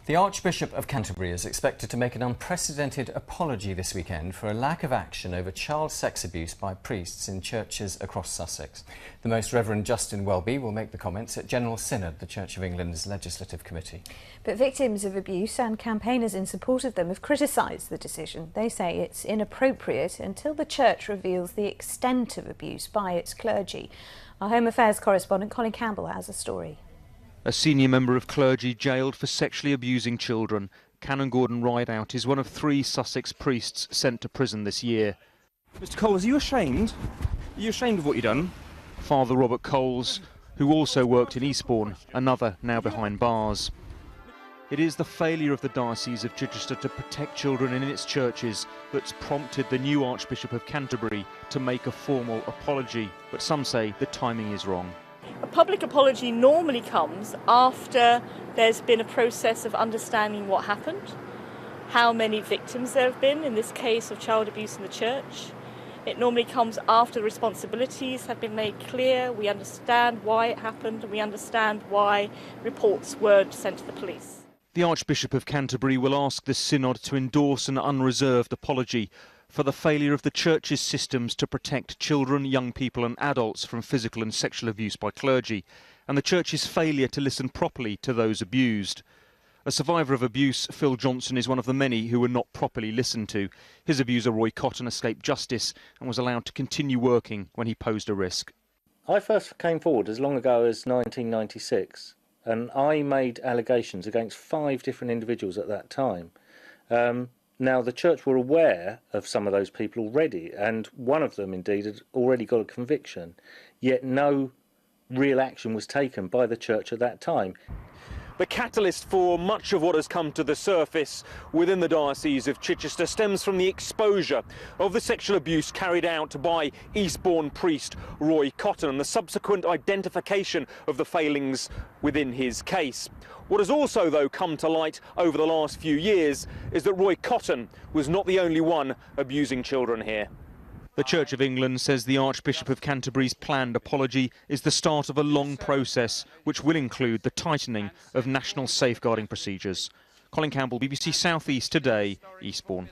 The Archbishop of Canterbury is expected to make an unprecedented apology this weekend for a lack of action over child sex abuse by priests in churches across Sussex. The Most Reverend Justin Welby will make the comments at General Synod, the Church of England's Legislative Committee. But victims of abuse and campaigners in support of them have criticised the decision. They say it's inappropriate until the Church reveals the extent of abuse by its clergy. Our Home Affairs correspondent Colin Campbell has a story. A senior member of clergy jailed for sexually abusing children, Canon Gordon Rideout is one of 3 Sussex priests sent to prison this year. Mr Coles, are you ashamed? Are you ashamed of what you've done? Father Robert Coles, who also worked in Eastbourne, another now behind bars. It is the failure of the Diocese of Chichester to protect children in its churches that's prompted the new Archbishop of Canterbury to make a formal apology, but some say the timing is wrong. A public apology normally comes after there's been a process of understanding what happened, how many victims there have been, in this case of child abuse in the church. It normally comes after the responsibilities have been made clear, we understand why it happened, and we understand why reports weren't sent to the police. The Archbishop of Canterbury will ask the Synod to endorse an unreserved apology for the failure of the Church's systems to protect children, young people and adults from physical and sexual abuse by clergy, and the Church's failure to listen properly to those abused. A survivor of abuse, Phil Johnson, is one of the many who were not properly listened to. His abuser, Roy Cotton, escaped justice and was allowed to continue working when he posed a risk. I first came forward as long ago as 1996, and I made allegations against 5 different individuals at that time. Now, the Church were aware of some of those people already, and one of them, indeed, had already got a conviction, yet no real action was taken by the Church at that time. The catalyst for much of what has come to the surface within the Diocese of Chichester stems from the exposure of the sexual abuse carried out by Eastbourne priest Roy Cotton and the subsequent identification of the failings within his case. What has also, though, come to light over the last few years is that Roy Cotton was not the only one abusing children here. The Church of England says the Archbishop of Canterbury's planned apology is the start of a long process which will include the tightening of national safeguarding procedures. Colin Campbell, BBC South East Today, Eastbourne.